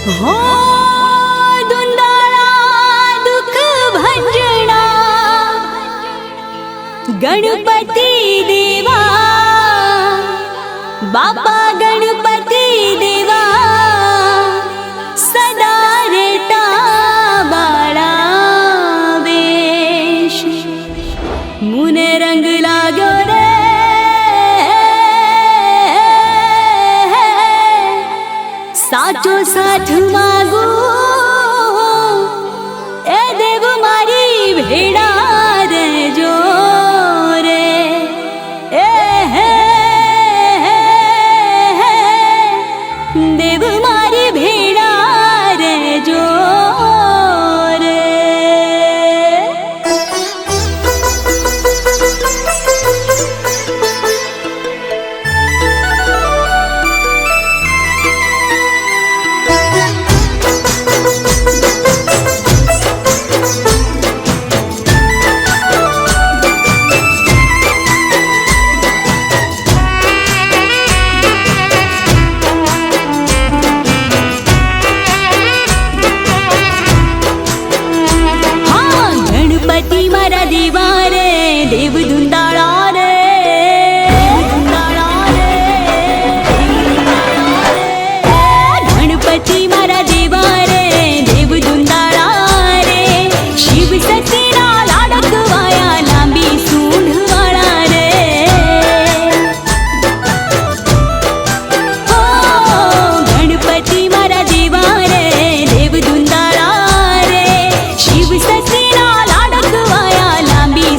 हो दुंदाळा दुःख भंजना गणपती देवा बापा गणपती देवा सदा रेता बाळा वेश मुने रंग लागो रे साचो साथ मागू ए देव मारी भेड़ा रे जो रे ए देव मारी भेड़ा रे जो रे। गणपती मारा देवा रे देव धुंदाळा रे गणपती मारा देवा रे देव धुंदाळा रे शिव सतीना लाडकवाया लांबी सूंढवाळा रे हो गणपती मारा देवा रे देव धुंदाळा रे शिव सतीना लाडकवाया लांबी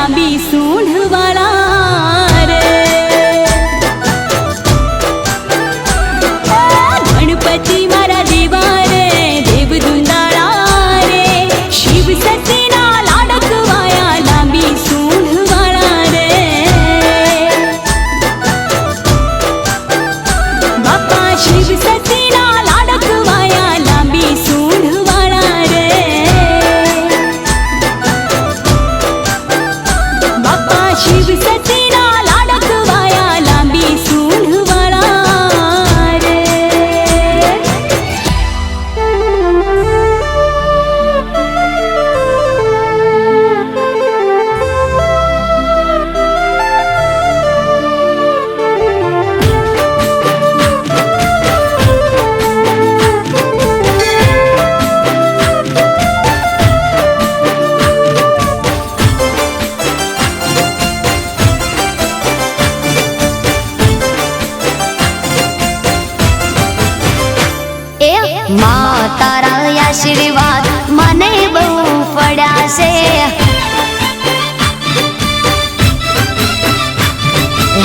લાંબી સૂંઢ વાળા રે ગણપતિ મારા દેવા રે દેવ દુંદાળા રે શિવ સતીના લાડક વાયા લાંબી સૂંઢ વાળા રે બાપા શિવ સતીના લાડક વાયા લાંબી સૂંઢ વાળા રે બાપા શિવ સતીના લાડક વાયા લાંબી સૂંઢ વાળા રે માં તારા આશીર્વાદ મને બહુ પડ્યા છે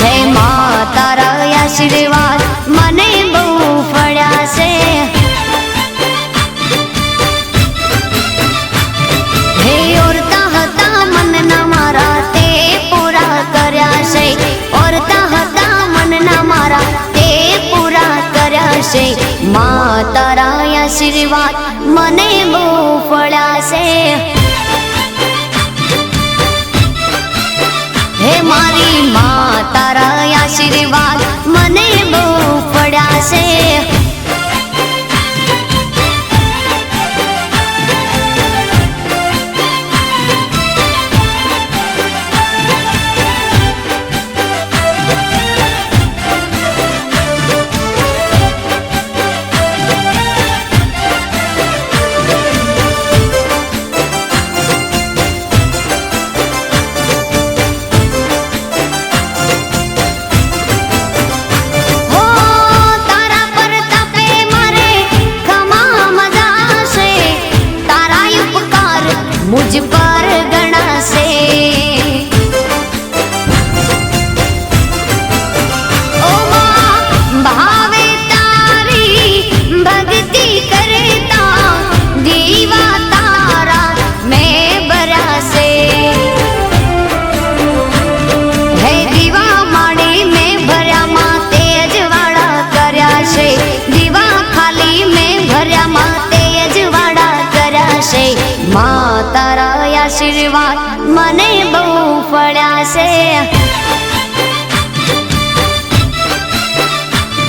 હે માં તારા આશીર્વાદ મને બહુ પડ્યા છે હે ઓરતા હતા મનના મારા તે પૂરા કર્યા છે ઓરતા હતા મનના મારા તે પૂરા કર્યા છે માં તારા આશીર્વાદ મને બહુ પડ્યા છે હે મારી માં તારા આશીર્વાદ મને બહુ પડ્યા છે मुझ पर गणा से ओ मां भावे तारी भक्ति करता दीवा तारा मैं बरा से है दीवा माड़ी में भर्या मां तेज वाड़ा कर्या છે દીવા ખાલી में भर्या मां तेज वाड़ा કર્યા છે માં તારા આશીર્વાદ મને બહુ પડ્યા છે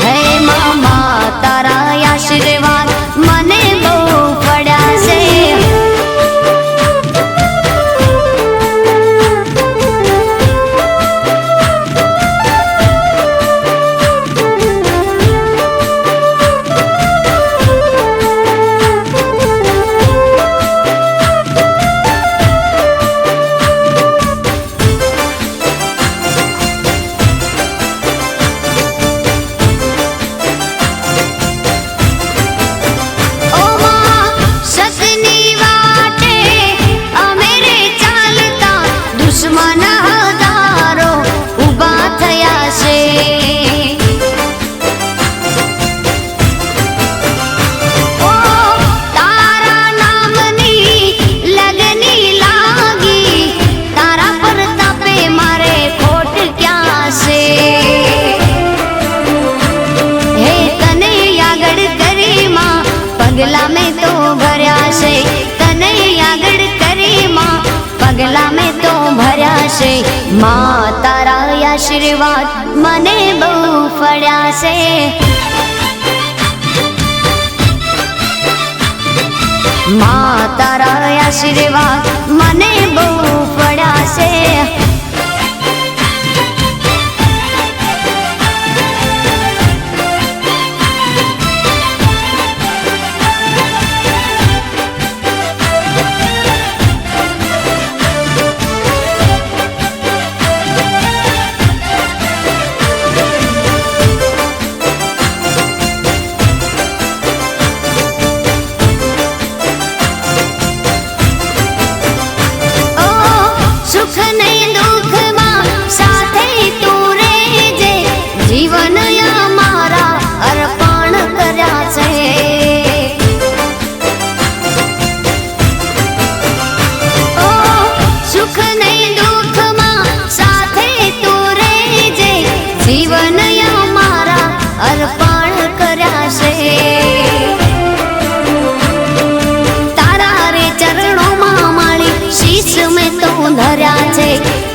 હે માં તારા આશીર્વાદ મને બહુ પડ્યા છે દુશ્મન હજારો ઊભા થયા છે ઓ તારા નામની લગની લાગી તારા પ્રતાપે મારે ખોટ ક્યાં છે હે તને આગળ કરી માં પગલા મેં તો ભર્યા છે તને આગળ કરી માં પગલા મેં તો ભર્યા છે માં તારા આશીર્વાદ મને બહુ પડ્યા છે માં તારા આશીર્વાદ મને બહુ પડ્યા છે સુખ ને દુઃખમાં સાથે તું રહેજે જીવન અમારા અર્પણ કર્યા છે ઓ સુખ ને દુઃખમાં સાથે તું રહેજે જીવન અમારા અર્પણ કર્યા છે તારા રે ચરણોમાં માળી શીશ મેં તો ધર્યા છે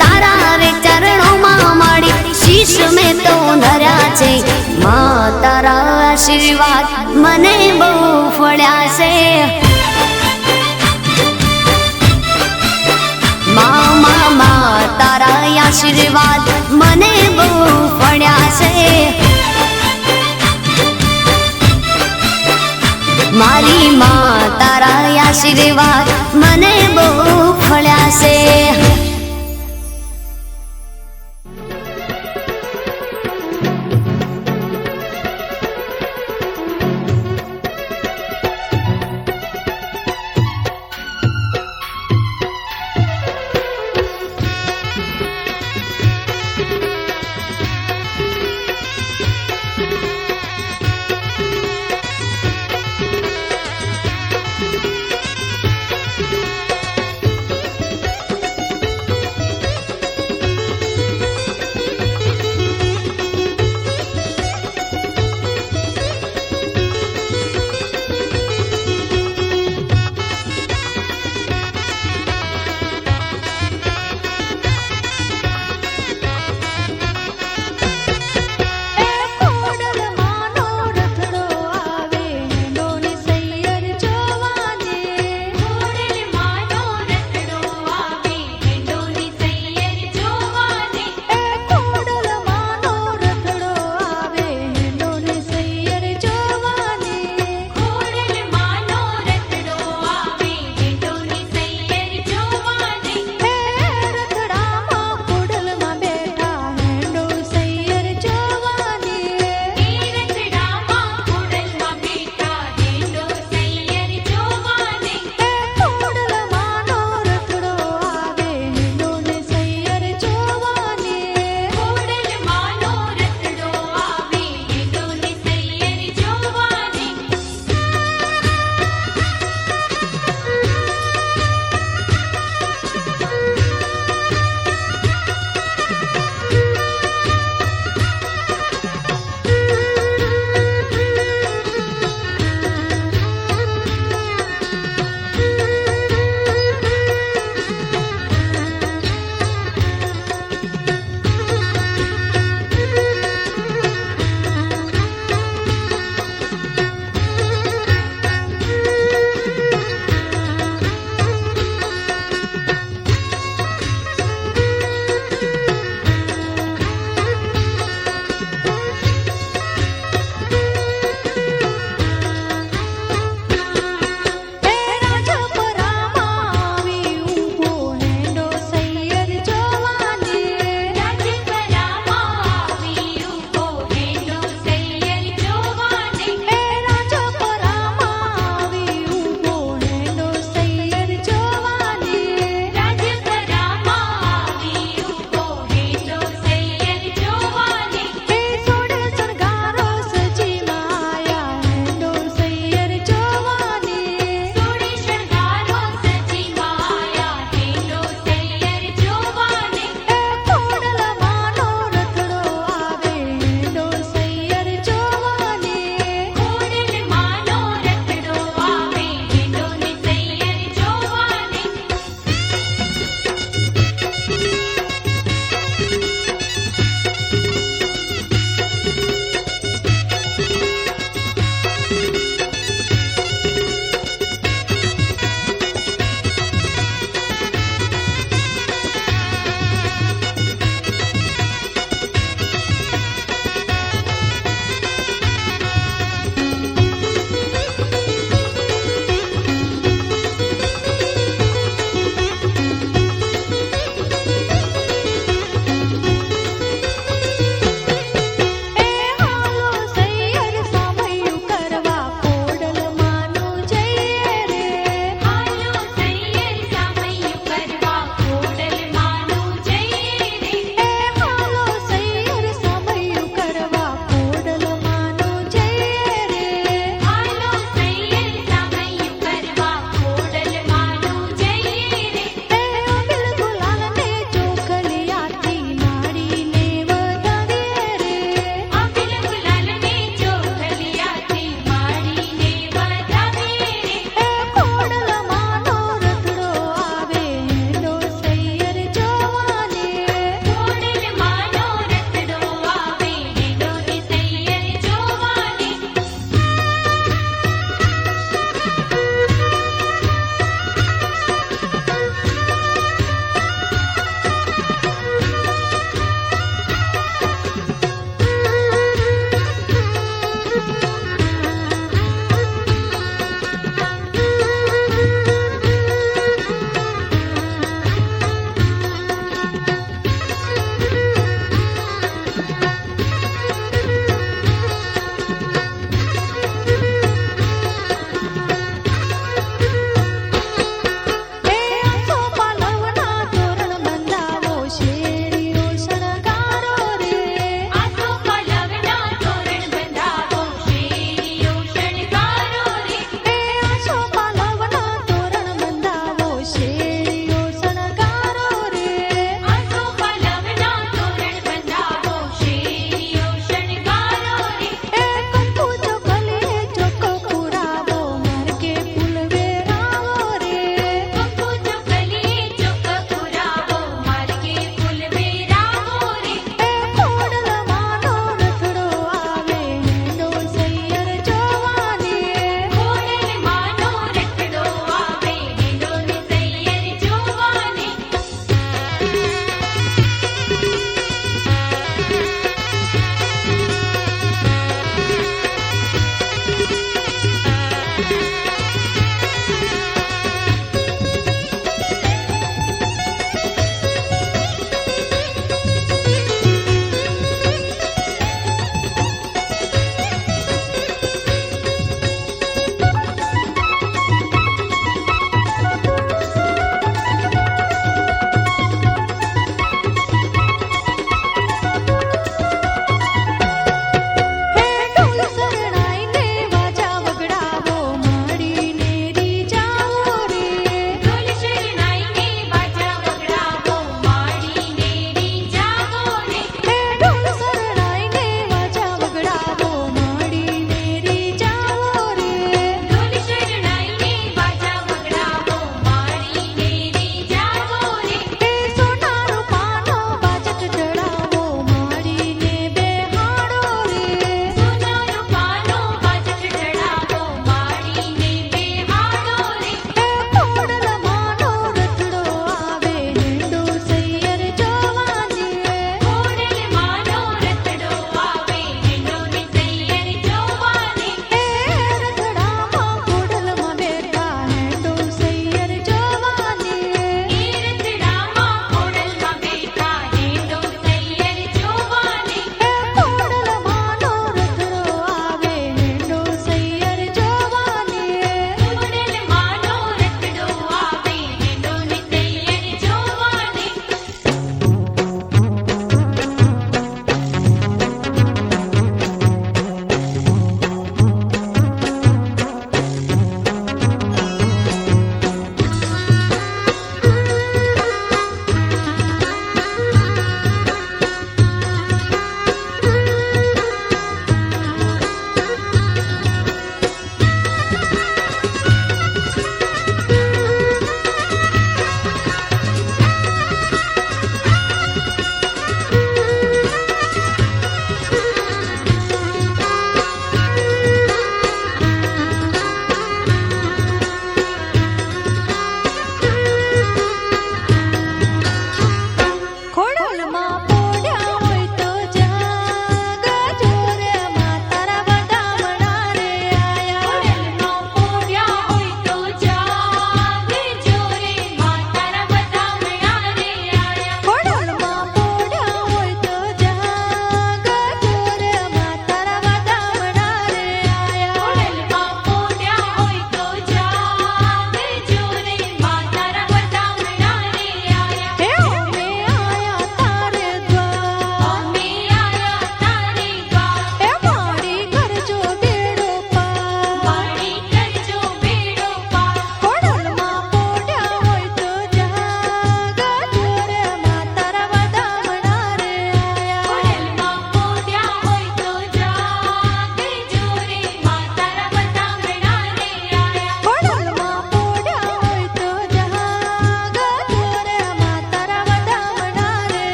તારા રે ચરણોમાં માળી શીશ મેં તો ધર્યા છે માં તારા આશીર્વાદ મને બહુ ફળ્યા છે માં તારા આશીર્વાદ મને બહુ ફળ્યા છે મારી માં તારા આશીર્વાદ મને બહુ ફળ્યા છે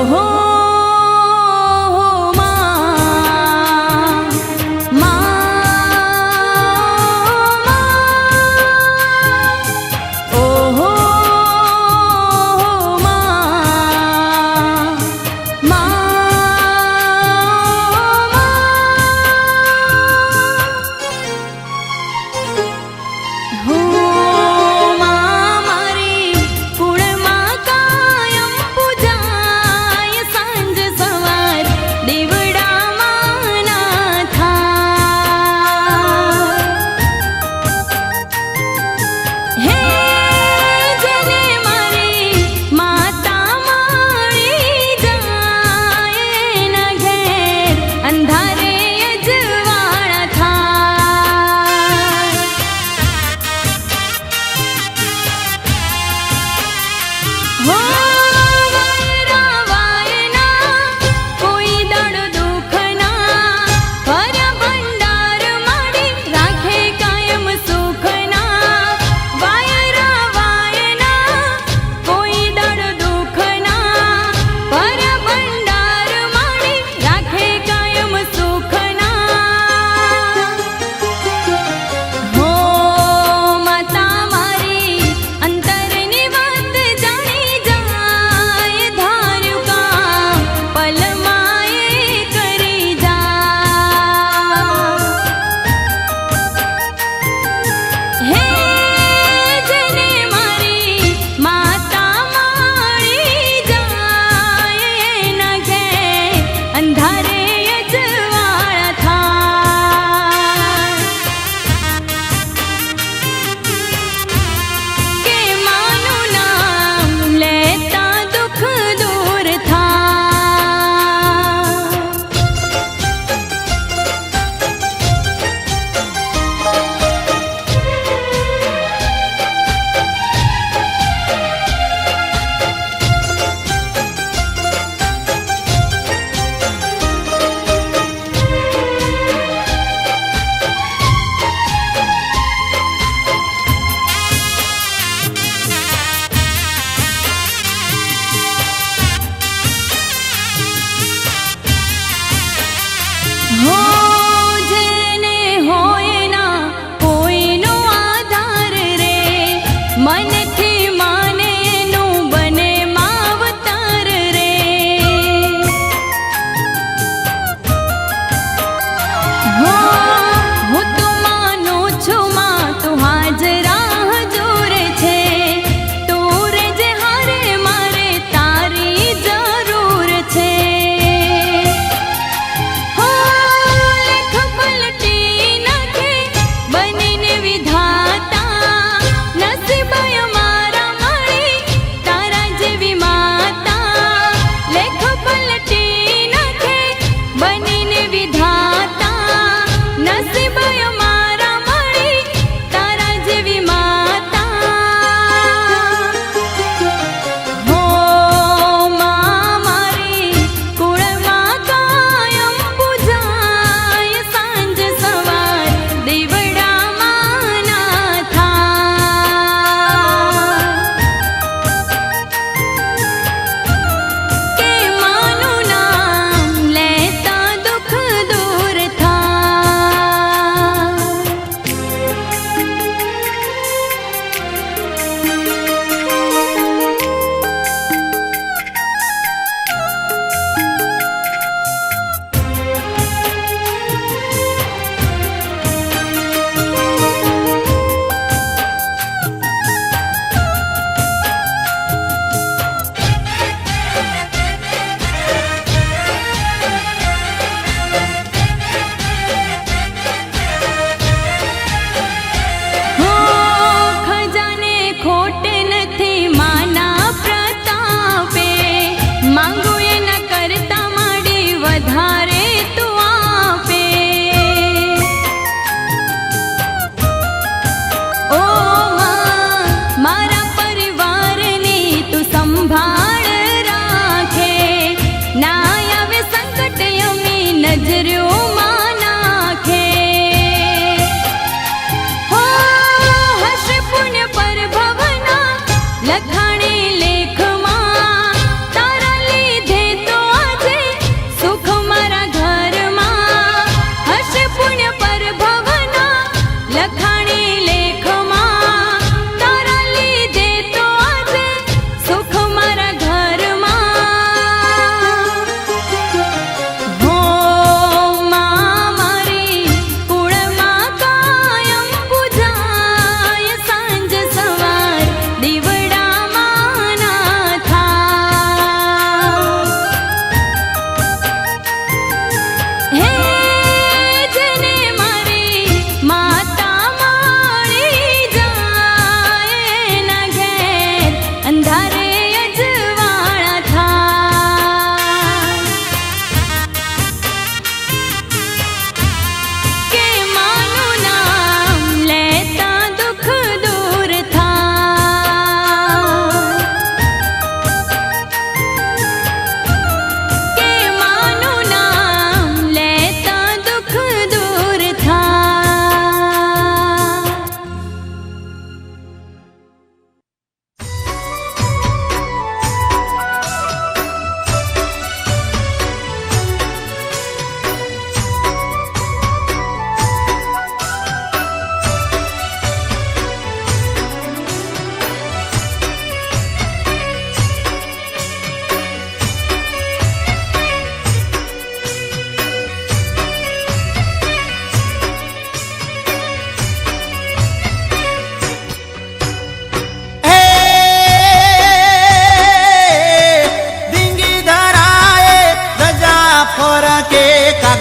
ઓહો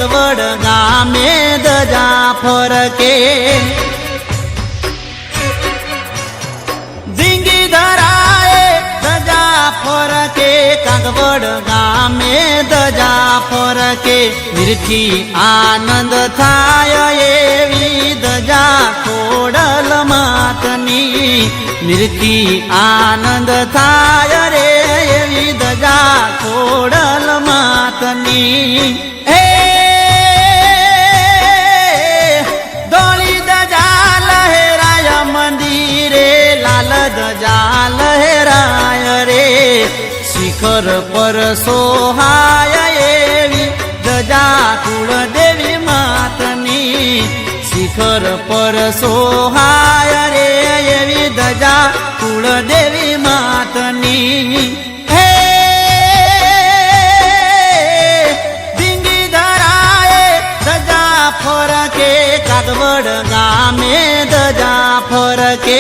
કાગવડ ગામે ધજા ફરકે ઝીંગી ધરાએ ધજા ફરકે કાગવડ ગામે ધજા ફરકે નિરખી આનંદ થાય એવી ધજા ખોડલ માતની નિરખી આનંદ થાય રે એવી ધજા ખોડલ માતની હે ધોળી ધજા લહેરાય મંદિરે લાલ ધજા લહેરાય રે શિખર પર સોહાય એવી ધજા કુળદેવી માતની શિખર પર સોહાય રે એવી ધજા કુળદેવી માતની હે ઝીંગી ધરાએ ધજા ફરકે કાગવડ ગામે ધજા ફરકે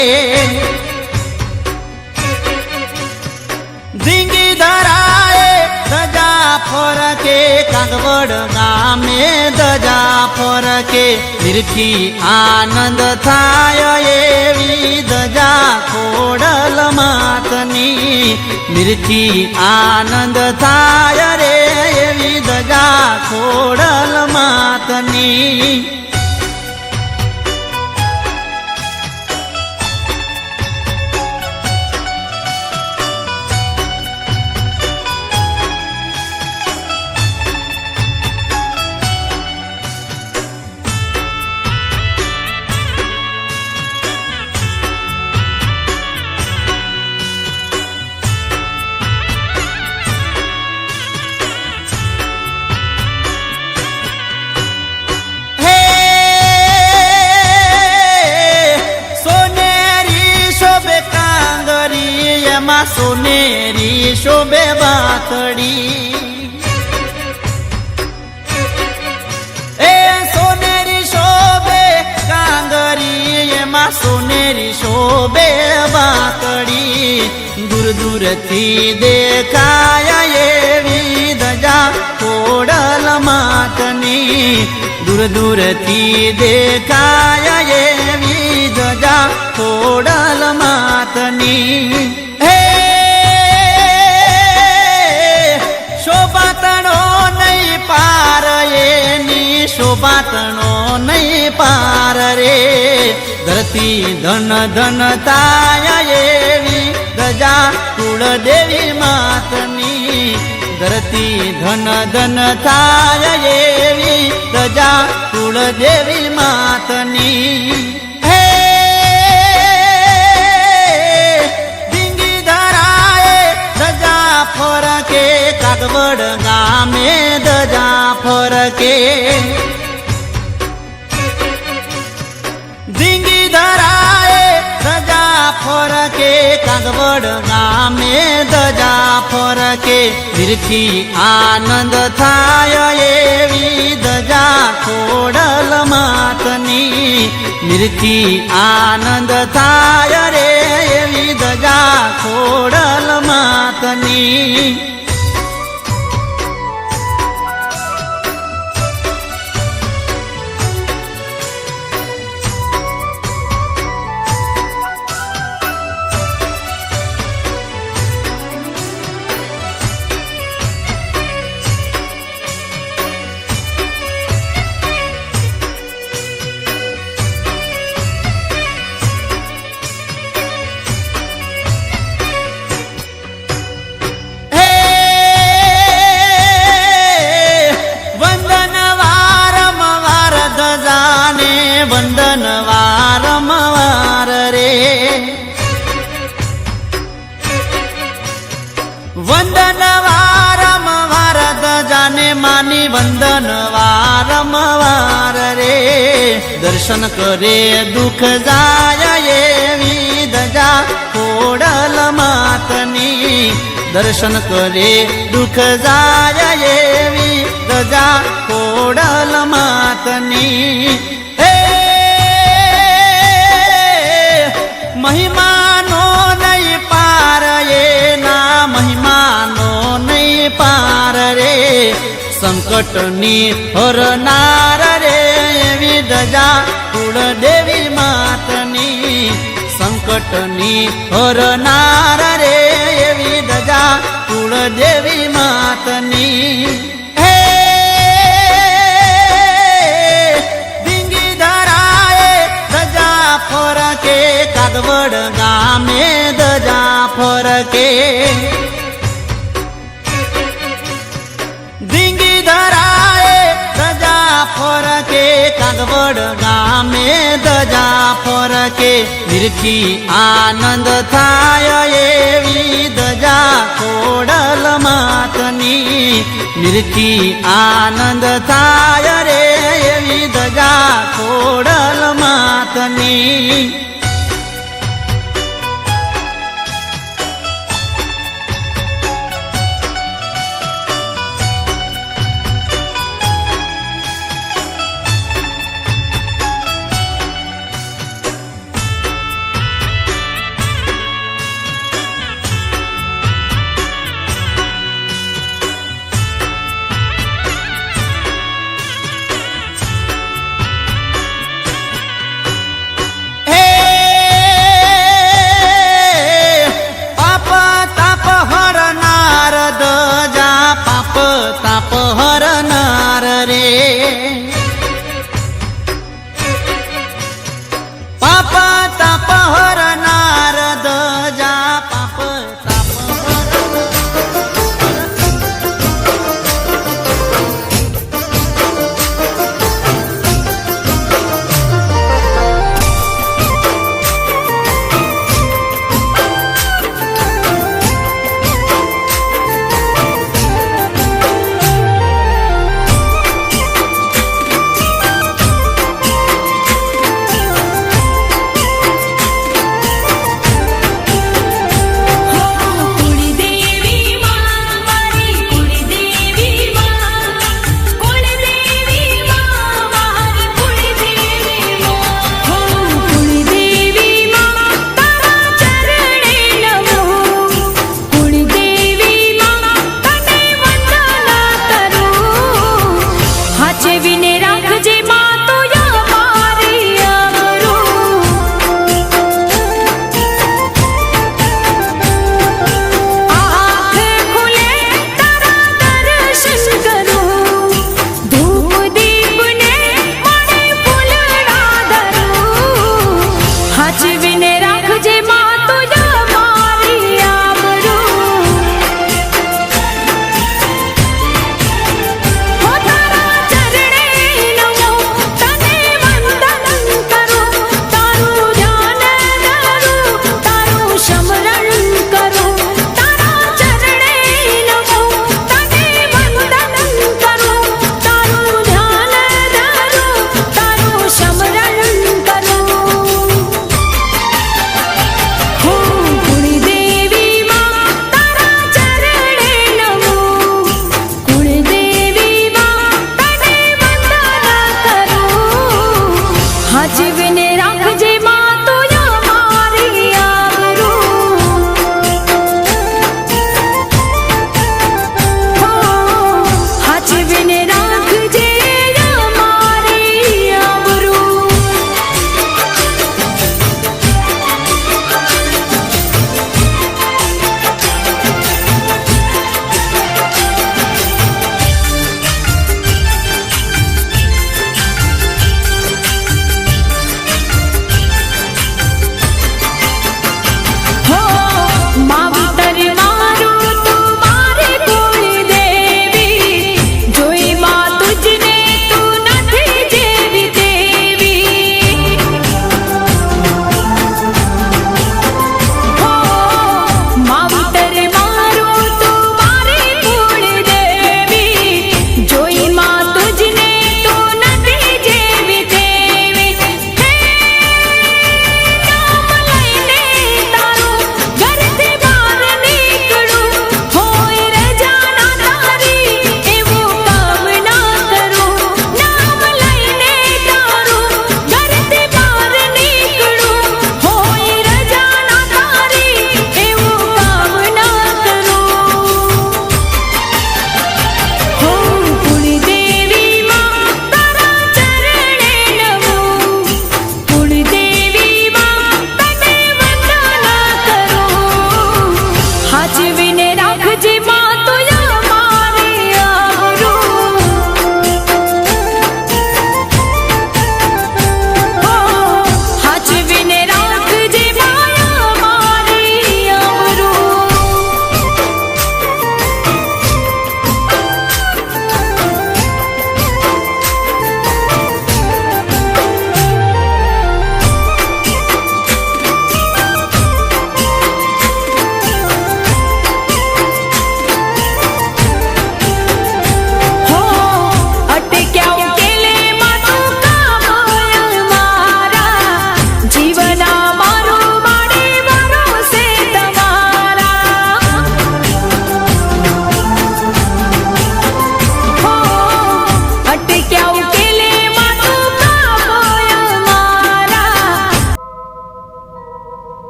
ઝીંગી ધરાએ ધજા ફરકે કાગવડ ગામે ધજા ફરકે નિરખી આનંદ થાય એવી ધજા ખોડલ માતની નિરખી આનંદ થાય રે એવી ધજા ખોડલ માતની સોનેરી શોભે બાતડી એ સોનેરી શોભે કાંગરી એમાં સોનેરી શોભે બાતડી દૂર દૂરથી દેખાય એવી ધજા ખોડલ માતની દૂર દૂરથી દેખાય એવી ધજા ખોડલ માતની શોભાતણો નહીં પાર એની શોભાતણો નહીં પાર રે ધરતી ધન ધન થાય એવી ધજા કુળદેવી માતની ધરતી ધન ધન થાય એવી ધજા કુળદેવી માતની ફરકે કાગવડ ગામે ધજા ફરકે ઝીંગી ધરાએ ધજા ફરકે કાગવડ ગામે ધજા ફરકે નિરખી આનંદ થાય એવી ધજા ખોડલ માતની નિરખી આનંદ થાય રે એવી ધજા ખોડલ માતની વંદન વારંવાર રે વંદન વારંવાર ધજાને માની વંદન વારંવાર રે દર્શન કરે દુઃખ જાય એવી ધજા ખોડલ માતની દર્શન કરે દુઃખ જાય એવી ધજા ખોડલ માતની મહિમાનો નહીં પાર એના મહિમાનો નહીં પાર રે સંકટની હરનાર રે એવી ધજા કુળદેવી માતની સંકટની હરનાર રે એવી ધજા કુળદેવી માતની હે ધીંગી ધરાએ ધજા ફરકે કાગવડ ગામે ધજા ફરકે ધીંગી ધરાએ ધજા ફરકે કાગવડ ગામે ધજા ફરકે નિરખી આનંદ થાય એવી ધજા ખોડલ માતની નિરખી આનંદ થાય રે એવી ધજા ખોડલ માતની તાપ હરનાર રે પાપ તાપ હરનાર ધજા પાપ તાપ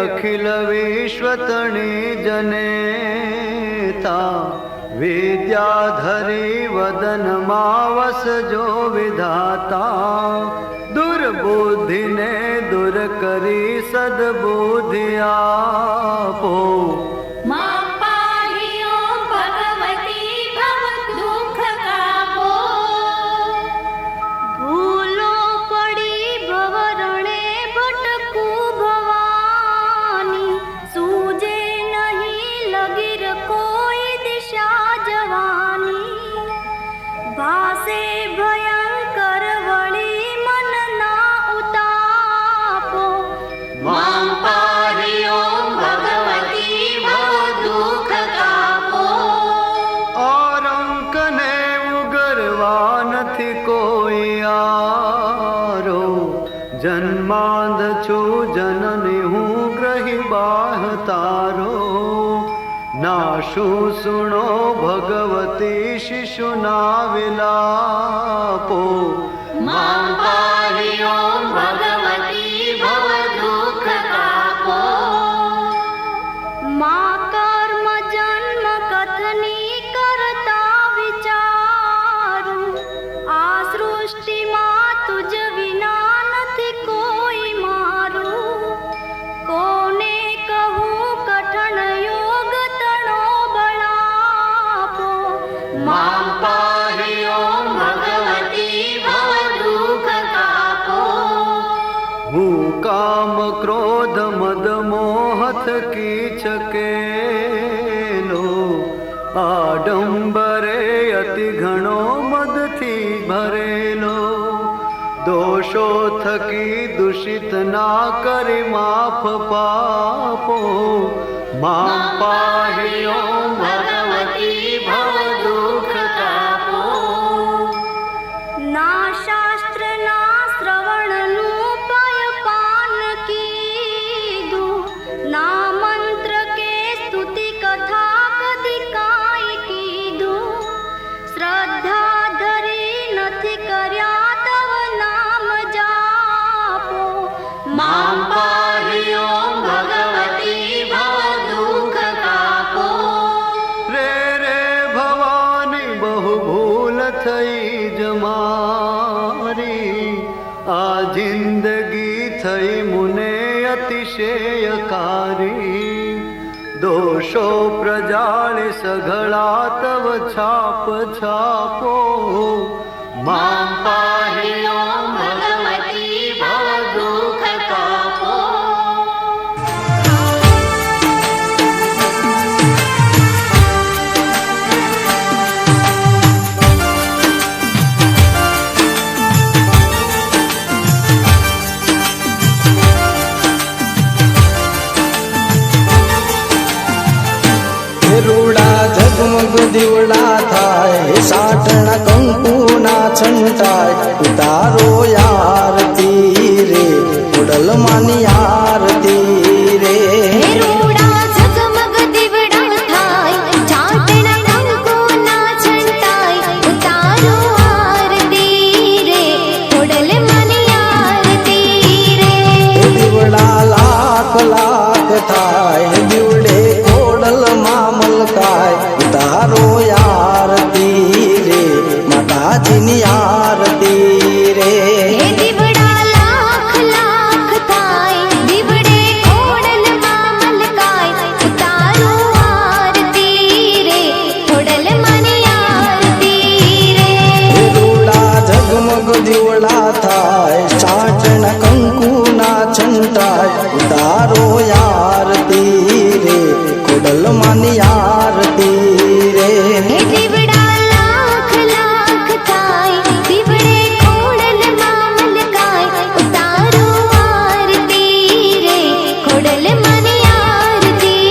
अखिल विश्वतणी जनेता विद्याधरी वदन मावस जो विधाता दुर्बुद्धि ने दूर करी सद्बुद्धि आपो मां पाहियो भगवती भव दुख कापो ભૂલો પડી ભવરણે ભટકું ભવાની સૂજે નહીં લગીર કોઈ દિશા જવાની ભાસે ભયંકર વળી મનના ઉતાપો मां पाहियो भगवती भव दुख कापो और अंक ने उगरवा નથી કોઈ આરો જન્માંધ છું જનની હું ગ્રહી બાહ તારો નાશું સુણો ભગવતી શિશુના વિલાપો मां पाहियो भगवती भव दुख कापो માં કર્મ જન્મ કથની કરતા વિચારું આ સૃષ્ટિમાં તુજ વિના નથી કોઈ મારું કોને કહું કઠણ યોગ તણો બળાપો मां पाहियो भगवती भव दुख कापो હું કામ ક્રોધ મદ મોહ થકી છકેલો આડંબરે અતિ ઘણો મદથી ભરેલો દોષો થકી દૂષિત ના કરી માફ પાપો માં પાહિયો भगवती भव दुख कापो ના શાસ્ત્ર ના શ્રવણનું પયપાન કીધું ના મંત્ર કે સ્તુતિ કથા કદી કાંઈ કીધું શ્રદ્ધા ધરી નથી કર્યા તવ નામ જાપો मां पाहियो भगवती भव दुख कापो રે રે ભવાની બહુ ભૂલ થઈ જ મારી આ જિંદગી થઈ મુને અતિશયકારી દોષો પ્રજાળી સઘળા તવ છાપ છાપો માં पाहियो भगवती भव दुख कापो રૂડા ઝગમગ દીવડા થાય સાટણા કંકુના છંટાય ઉતારો યારતી રે ઉડલ માની આરતી રે રૂડા ઝગમગ દીવડા થાય ચાટણા કંકુના છંટાય ઉતારો આરતી રે ખોડલ માની આરતી રે દીવડા લાખ લાખ થાય દીવડે ખોડલ મામલકાય ઉતારો યારતી રે માતાજીની આરતી રે હે દીવડા લાખ લાખ થાય દીવડે ખોડલ મામલકાય ઉતારો આરતી રે ખોડલ માની આરતી રે રૂડા ઝગમગ દીવડા થાય ચાટણા કંકુના છંટાય ઉતારો યારતી રે ખોડલ માની આરતી રે હે દીવડા લાખ લાખ થાય દીવડે ખોડલ મામલકાય ઉતારો આરતી રે ખોડલ માની આરતી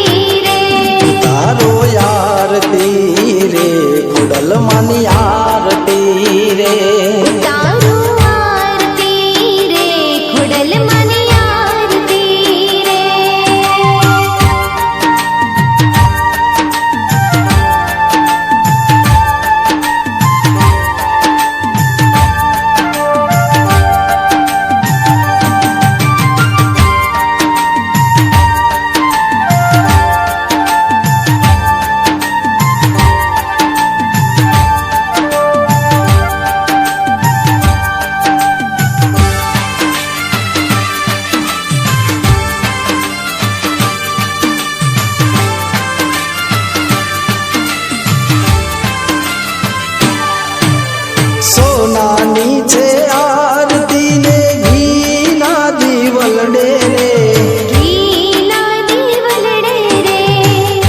રે ઉતારો યારતી રે ખોડલ માની આરતી રે ઉતારો આરતી રે ખોડલ માની આરતી રે સોનાની છે આરતી ને ઘીના દીવલડે રે ઘીના દીવલડે રે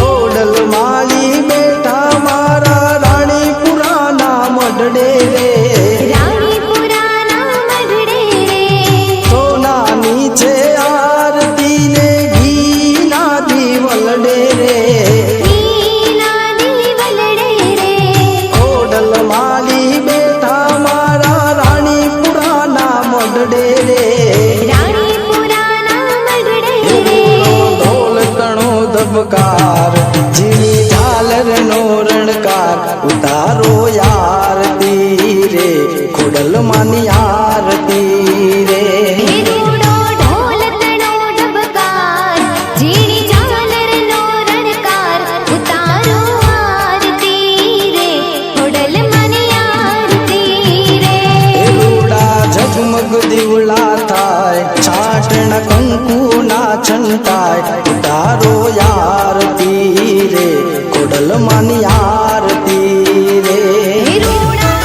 ઓડલ માળી બેઠા મારા રાણીપુરાના મઢડે રે રાણીપુરાના મઢડે રે સોનાની છે આરતી ને ઘીના દીવલડે રે ઘીના દીવલડે રે ઓડલ માળી બેઠા મારા રાણીપુરાના મઢડે રે રાણીપુરાના મઢડે રે ઢોલ તણો ધબકાર ઝીણી ઝાલરનો રણકાર ઉતારો આરતી રે ખોડલ માની આરતી રે રૂડો ઢોલ તણો ઢબકાર ઝીણી ઝાલરનો રણકાર ઉતારો આરતી રે ખોડલ માની આરતી રે રૂડા ઝગમગ દીવડા થાય છાટણ કંકુના છંટાય ઉતારો આરતી રે ખોડલ માની આરતી રે રૂડા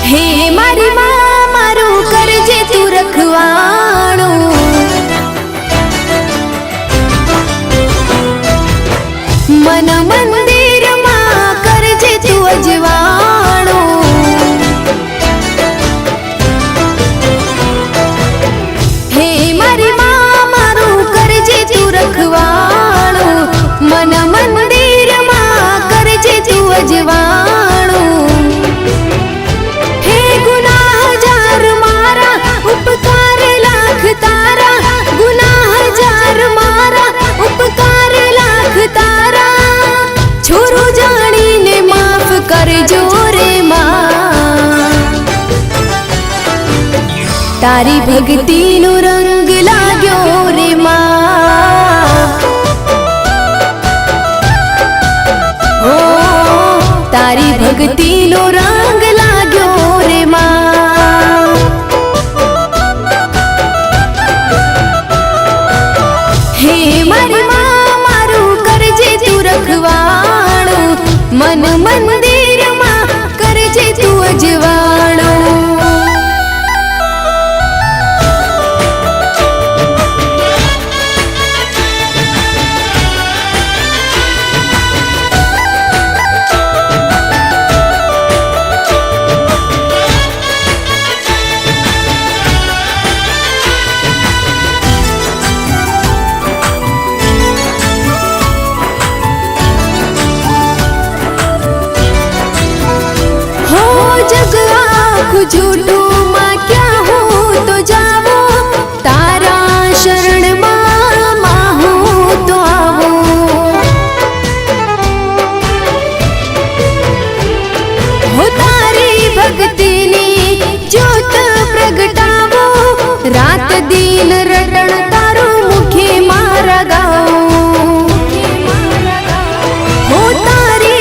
હે મારી માં મારું કરજે તું રખવાણું મન મંદિરમાં કરજે તું અજવાણું હે મારી માં મારું કરજે તું રખવાણું મન મંદિરમાં કરજે તું અજવાણું હે ગુનાહ હજાર મારા ઉપકાર લાખ તારા ગુનાહ હજાર મારા ઉપકાર લાખ તારા છોરું જાણીને માફ કરજો રે માં તારી ભક્તિનો રંગ લાગ્યો રે માં ઓ તારી ભક્તિનો રંગ લાગ્યો રે માં હે મારી માં મારું કરજે તું રખવાણું મન મંદિરમાં કરજે તું અજવાણું हो जग आँखों झूठों माँ क्या हो तो जावो तारा शरण माँ हो तो आवो हो तारी भक्ति ने ज्योत प्रगटावो रात दिन रटण तारो मुखे मारा गाओ हो तारी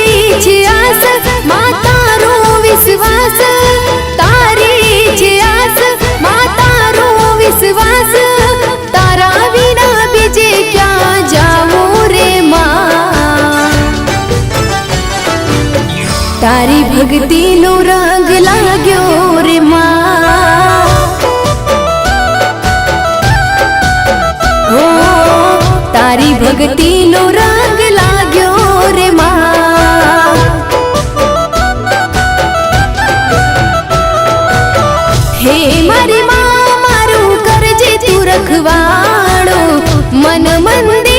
છે આસ માં તારો વિશ્વાસ તારી છે આસ માં તારો વિશ્વાસ તારા વિના બીજે ક્યાં જાવું રે માં તારી ભક્તિનો રંગ લાગ્યો રે માં ઓ તારી ભક્તિનો રંગ લાગ્યો રે માં હે મારી માં મારું કરજે તું રખવાણું મન મંદિર